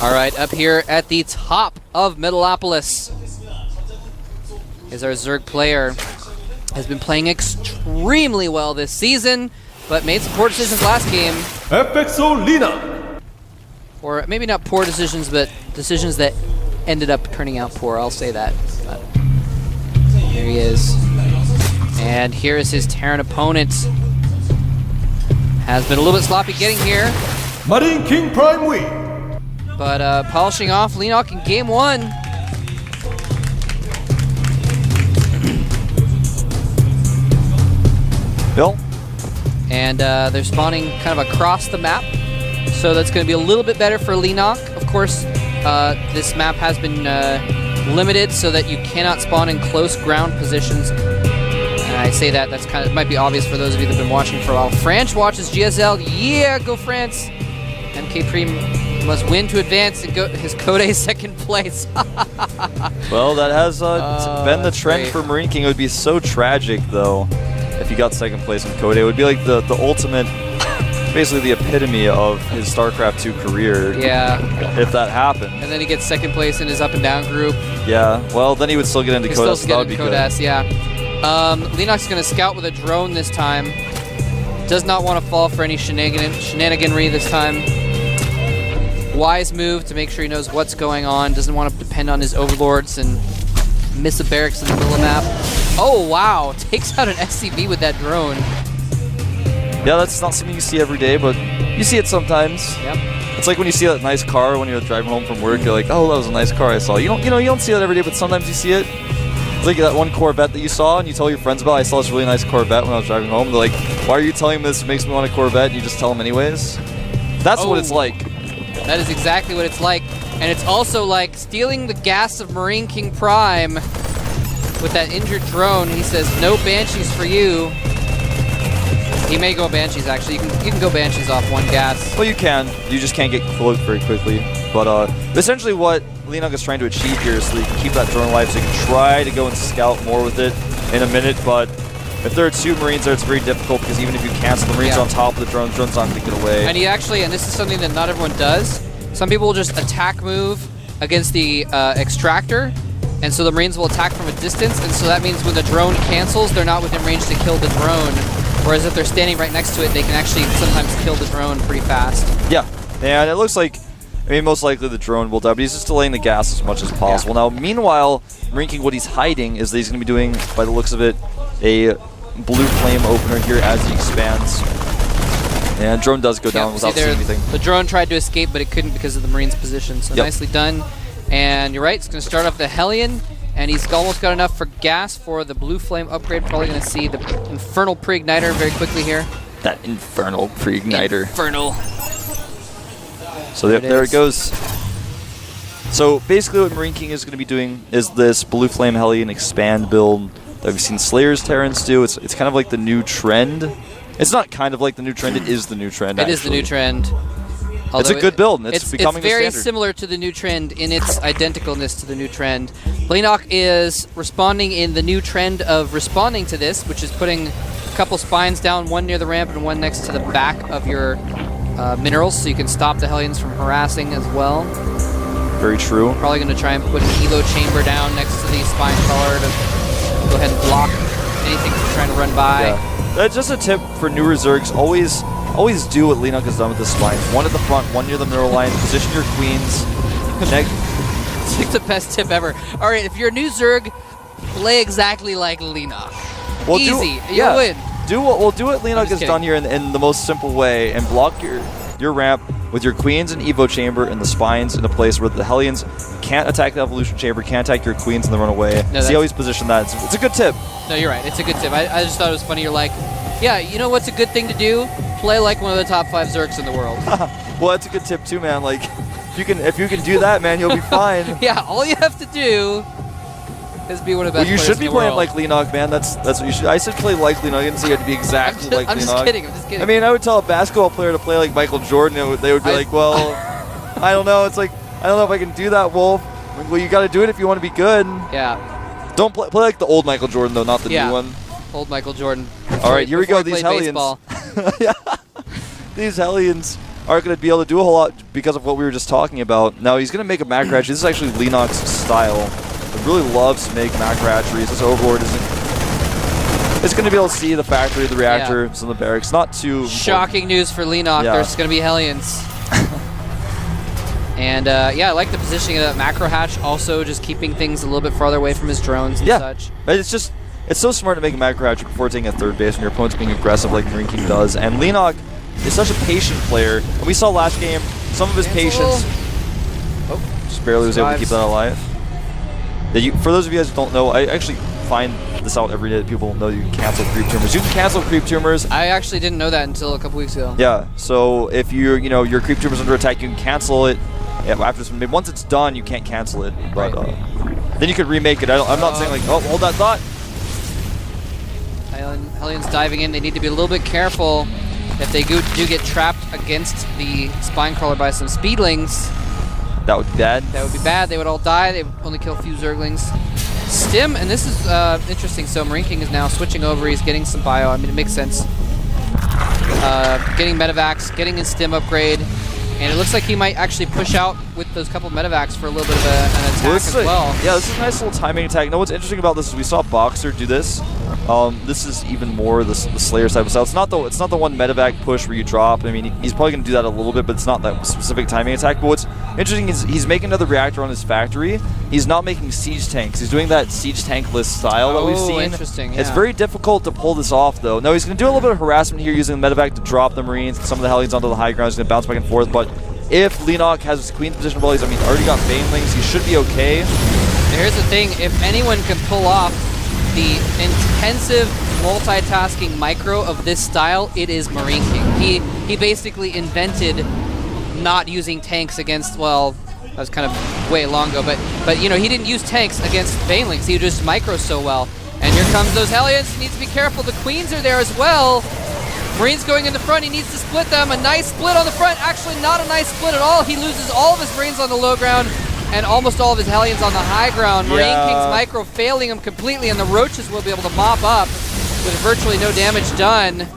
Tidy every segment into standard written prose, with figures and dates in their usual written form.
All right, up here at the top of Metalopolis is our Zerg player. Has been playing extremely well this season, but made some poor decisions last game. FXO Leenock. Or maybe not poor decisions, but decisions that ended up turning out poor. I'll say that. But here he is. And here is his Terran opponent. Has been a little bit sloppy getting here. MarineKing Prime win. But polishing off Leenock in game 1. Bill? And they're spawning kind of across the map. So that's going to be a little bit better for Leenock. Of course, this map has been limited so that you cannot spawn in close ground positions. And I say that, that's kind of, might be obvious for those of you that have been watching for a while. France watches GSL. Yeah, go France! MK Prem must win to advance and go his Code second place. Well, that has been the trend great for MarineKing. It would be so tragic, though, if he got second place in Code. It would be like the ultimate, basically the epitome of his Starcraft 2 career. Yeah. If that happened. And then he gets second place in his up and down group. Yeah, well, then he would still get into Code, so that would be good. Yeah. Leenock's going to scout with a drone this time. Does not want to fall for any shenaniganry this time. Wise move to make sure he knows what's going on. Doesn't want to depend on his overlords and miss a barracks in the middle of the map. Oh, wow. Takes out an SCV with that drone. Yeah, that's not something you see every day, but you see it sometimes. Yep. It's like when you see that nice car when you're driving home from work. You're like, oh, that was a nice car I saw. You don't see that every day, but sometimes you see it. It's like that one Corvette that you saw, and you tell your friends about. I saw this really nice Corvette when I was driving home. They're like, why are you telling me this? It makes me want a Corvette. And you just tell them anyways. That's what it's like. That is exactly what it's like. And it's also like stealing the gas of MarineKing Prime with that injured drone. He says, no Banshees for you. He may go Banshees, actually. You can go Banshees off one gas. Well, you can. You just can't get float very quickly. But essentially what Leenock is trying to achieve here is so you can keep that drone alive, so you can try to go and scout more with it in a minute. But if there are two Marines there, it's very difficult, because even if you cancel, the Marines are on top of the drone's not going to get away. And he actually, and this is something that not everyone does, some people will just attack move against the extractor, and so the Marines will attack from a distance, and so that means when the drone cancels, they're not within range to kill the drone. Whereas if they're standing right next to it, they can actually sometimes kill the drone pretty fast. Yeah, and it looks like, I mean, most likely the drone will die, but he's just delaying the gas as much as possible. Yeah. Now, meanwhile, MarineKing, what he's hiding is that he's going to be doing, by the looks of it, a blue flame opener here as he expands. And drone does go down without seeing anything. The drone tried to escape, but it couldn't because of the Marine's position. So nicely done. And you're right, it's going to start off the Hellion, and he's almost got enough for gas for the blue flame upgrade. Probably going to see the Infernal Pre-Igniter very quickly here. That Infernal Pre-Igniter. Infernal. So there it goes. So basically what MarineKing is going to be doing is this blue flame Hellion expand build that we've seen Slayer's Terrans do. It's kind of like the new trend. It's not kind of like the new trend, it is the new trend, It is the new trend. It's a good build, and it's becoming very a standard. similar to the new trend in its identicalness to the new trend. Leenock is responding in the new trend of responding to this, which is putting a couple spines down, one near the ramp and one next to the back of your minerals, so you can stop the Hellions from harassing as well. Very true. Probably going to try and put an Evo chamber down next to the spine crawler to go ahead and block anything from trying to run by. Yeah. That's just a tip for newer Zergs. Always do what Leenock has done with the spines. One at the front, one near the mineral line. Position your queens. It's like the best tip ever. All right, if you're a new Zerg, play exactly like Leenock. Well, easy. You'll win. Do what Leenock has done here in the most simple way, and block your ramp with your queens and Evo chamber and the spines in a place where the Hellions can't attack the evolution chamber, can't attack your queens and then run away. No, see how he's positioned that. It's a good tip. No, you're right. It's a good tip. I just thought it was funny. You're like, yeah, you know what's a good thing to do? Play like one of the top 5 Zergs in the world. Well, that's a good tip too, man. Like, if you can do that, man, you'll be fine. Yeah, all you have to do is be one of the best players in the world. Well, you should be playing like Leenock, man. That's what you should. I said play like Leenock. I didn't say you had to be exactly like Leenock. I'm just kidding. I mean, I would tell a basketball player to play like Michael Jordan, and they would be like, well, I don't know. It's like, I don't know if I can do that, Wolf. Like, well, you got to do it if you want to be good. Yeah. Don't play like the old Michael Jordan, though, not the new one. Old Michael Jordan. All right, here we go. These Hellions. Baseball. Yeah. These Hellions aren't going to be able to do a whole lot because of what we were just talking about. Now, he's going to make a macro hatchery. This is actually Leenock's style. He really loves to make macro hatcheries. This Overlord isn't... It's going to be able to see the factory, the reactors, and the barracks. Not too... Shocking news for Leenock. Yeah. There's going to be Hellions. And, yeah, I like the positioning of that macro hatch. Also, just keeping things a little bit farther away from his drones and such. But it's just... It's so smart to make a macro hatchery before taking a third base when your opponent's being aggressive like MarineKing does. And Leenock is such a patient player. And we saw last game, some of his patience... just barely was able to keep that alive. For those of you guys who don't know, I actually find this out every day that people know you can cancel creep tumors. You can cancel creep tumors. I actually didn't know that until a couple weeks ago. Yeah, so if your creep tumor's under attack, you can cancel it. Yeah, after once it's done, you can't cancel it. But then you could remake it. I'm not saying like, oh, hold that thought. Hellions diving in. They need to be a little bit careful. If they do get trapped against the spine crawler by some speedlings, that would be bad. That would be bad. They would all die. They would only kill a few Zerglings. Stim, and this is interesting. So MarineKing is now switching over. He's getting some bio. I mean, it makes sense. Getting Medivacs, getting his Stim upgrade. And it looks like he might actually push out with those couple Medivacs for a little bit of an attack as well. Yeah, this is a nice little timing attack. You know what's interesting about this is we saw Boxer do this. This is even more the Slayer type of style. It's not the one Medivac push where you drop. I mean, he's probably going to do that a little bit, but it's not that specific timing attack. But what's interesting is he's making another reactor on his factory. He's not making siege tanks. He's doing that siege tankless style that we've seen. Interesting. Yeah. It's very difficult to pull this off, though. Now, he's going to do a little bit of harassment here using the Medivac to drop the Marines and some of the Hellions onto the high ground. He's going to bounce back and forth, but if Leenock has his Queen's position abilities, I mean, already got Banelings, he should be okay. Here's the thing, if anyone can pull off the intensive multitasking micro of this style, it is MarineKing. He basically invented not using tanks against, well, that was kind of way long ago, but you know, he didn't use tanks against Banelings. He would just micro so well. And here comes those Hellions. He needs to be careful. The Queens are there as well. Marines going in the front. He needs to split them. A nice split on the front. Actually, not a nice split at all. He loses all of his Marines on the low ground and almost all of his Hellions on the high ground. MarineKing's micro failing him completely, and the Roaches will be able to mop up with virtually no damage done.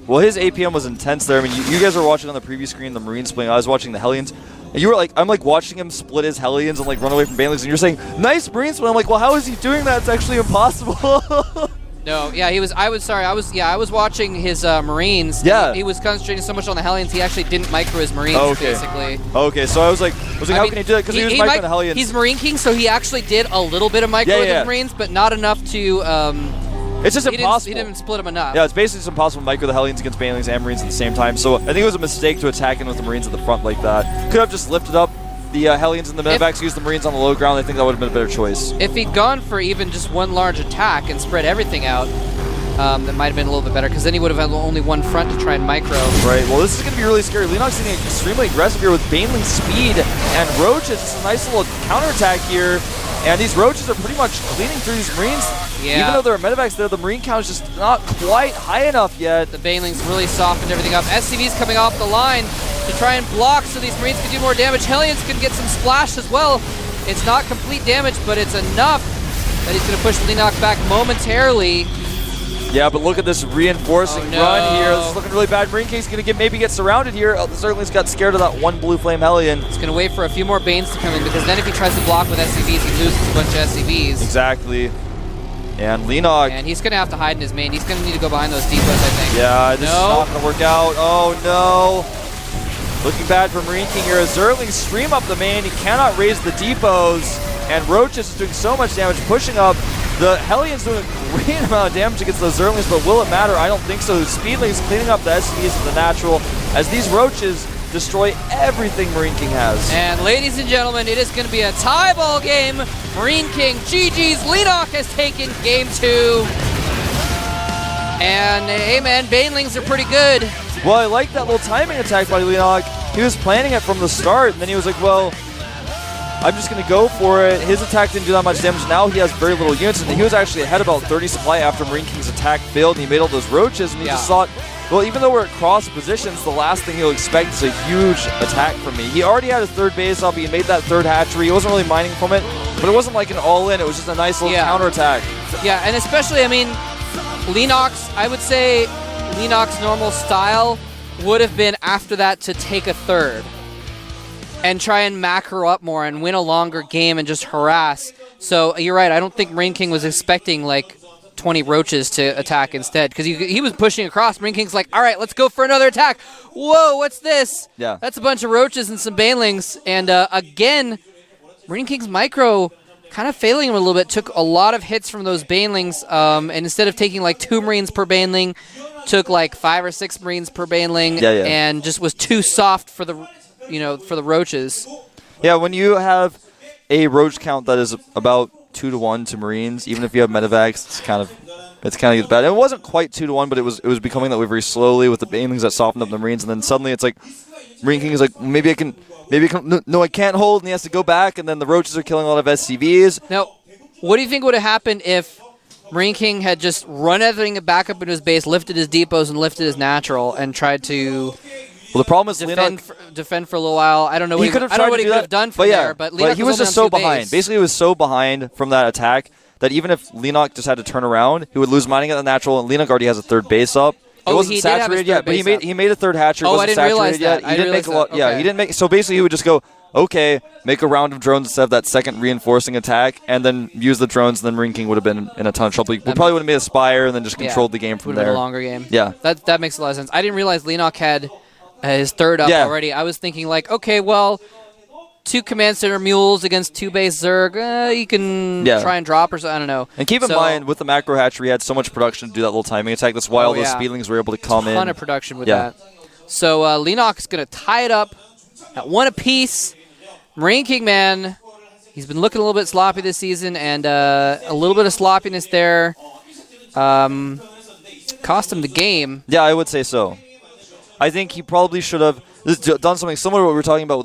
Well, his APM was intense there. I mean, you guys were watching on the preview screen the Marine splitting. I was watching the Hellions. And you were like, I'm like watching him split his Hellions and like run away from Banelings, and you're saying, nice Marine split. I'm like, well, how is he doing that? It's actually impossible. No, yeah, I was watching his Marines. Yeah. He was concentrating so much on the Hellions, he actually didn't micro his Marines, basically. Okay, so I was like, how can he do that? Because he was microing the Hellions. He's MarineKing, so he actually did a little bit of micro with his Marines, but not enough to... it's just impossible. He didn't split them enough. Yeah, it's basically just impossible to micro the Hellions against Banelings and Marines at the same time. So I think it was a mistake to attack in with the Marines at the front like that. Could have just lifted up the Hellions and the Medivacs, used the Marines on the low ground. I think that would have been a better choice. If he'd gone for even just one large attack and spread everything out, that might have been a little bit better, because then he would have had only one front to try and micro. Right, well, this is going to be really scary. Leenock's getting extremely aggressive here with Baneling speed and Roaches. It's a nice little counterattack here, and these Roaches are pretty much cleaning through these Marines. Yeah. Even though there are Medivacs there, the Marine count is just not quite high enough yet. The Banelings really softened everything up. SCV's coming off the line to try and block so these Marines can do more damage. Hellions can get some splash as well. It's not complete damage, but it's enough that he's going to push Leenock back momentarily. Yeah, but look at this reinforcing run here. This is looking really bad. MarineKing's going to maybe get surrounded here. The Zerglings got scared of that one Blue Flame Hellion. He's going to wait for a few more Banes to come in, because then if he tries to block with SCVs, he loses a bunch of SCVs. Exactly. And Leenock. And he's going to have to hide in his main. He's going to need to go behind those depots, I think. Yeah, this is not going to work out. Oh, no. Looking bad for MarineKing here. As Zerglings stream up the main, he cannot raise the depots. And Roaches is doing so much damage, pushing up. The Hellions doing a great amount of damage against those Zerglings, but will it matter? I don't think so. The Speedlings cleaning up the SCVs with the natural, as these Roaches destroy everything MarineKing has. And ladies and gentlemen, it is going to be a tie ball game. MarineKing, GG's. Leenock has taken game 2. And hey man, Banelings are pretty good. Well, I like that little timing attack by Leenock. He was planning it from the start, and then he was like, well, I'm just going to go for it. His attack didn't do that much damage. Now he has very little units, and he was actually ahead about 30 supply after MarineKing's attack failed, and he made all those Roaches, and he just thought, well, even though we're at cross positions, the last thing he'll expect is a huge attack from me. He already had his third base up. He made that third hatchery. He wasn't really mining from it, but it wasn't like an all-in. It was just a nice little counterattack. Yeah, and especially, I mean, Leenock's, I would say Leenock's normal style would have been after that to take a third and try and macro up more and win a longer game and just harass. So you're right. I don't think MarineKing was expecting like 20 roaches to attack instead, because he was pushing across. MarineKing's like, all right, let's go for another attack. Whoa, what's this? Yeah. That's a bunch of roaches and some banelings. And again, MarineKing's micro kind of failing him a little bit. Took a lot of hits from those banelings, and instead of taking like 2 Marines per baneling, took like 5 or 6 Marines per baneling, and just was too soft for the, for the roaches. Yeah, when you have a roach count that is about 2-to-1 to Marines, even if you have medevacs, it's kind of bad. It wasn't quite 2-to-1, but it was becoming that way very slowly with the banelings that softened up the Marines, and then suddenly it's like MarineKing is like, maybe I can. No, I can't hold, and he has to go back, and then the roaches are killing a lot of SCVs. Now, what do you think would have happened if MarineKing had just run everything back up into his base, lifted his depots, and lifted his natural, and tried to the problem is defend for a little while? I don't know what he could have done from there, but he was just so behind. Basically, he was so behind from that attack that even if Leenock just had to turn around, he would lose mining at the natural, and Leenock already has a third base up. It wasn't saturated yet, but he made a third hatchery. Oh, I didn't realize that. He didn't make a lot. Okay. Yeah, he didn't make. So basically, he would just go, okay, make a round of drones instead of that second reinforcing attack, and then use the drones. And then MarineKing would have been in a ton of trouble. We probably would have made a Spire and then just controlled the game from there. Would have been a longer game. Yeah, that makes a lot of sense. I didn't realize Leenock had his third up already. I was thinking like, okay, well, 2 command center mules against 2 base Zerg. You can try and drop or something. I don't know. And keep in mind, with the macro hatchery, he had so much production to do that little timing attack. That's why all those speedlings were able to come in. A ton of production with that. So Leenock is going to tie it up at 1 apiece. MarineKing, man, he's been looking a little bit sloppy this season, and a little bit of sloppiness there cost him the game. Yeah, I would say so. I think he probably should have done something similar to what we were talking about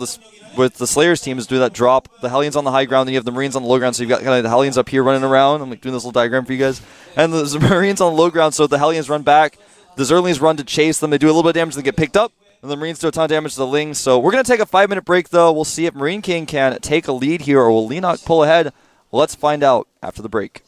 with the Slayers team, is do that drop the Hellions on the high ground, then you have the Marines on the low ground, so you've got kind of the Hellions up here running around. I'm like doing this little diagram for you guys. And the Marines on the low ground, so the Hellions run back, the Zerlings run to chase them, they do a little bit of damage, they get picked up, and the Marines do a ton of damage to the Lings. So we're going to take a 5-minute break, though. We'll see if MarineKing can take a lead here, or will Leenock pull ahead. Let's find out after the break.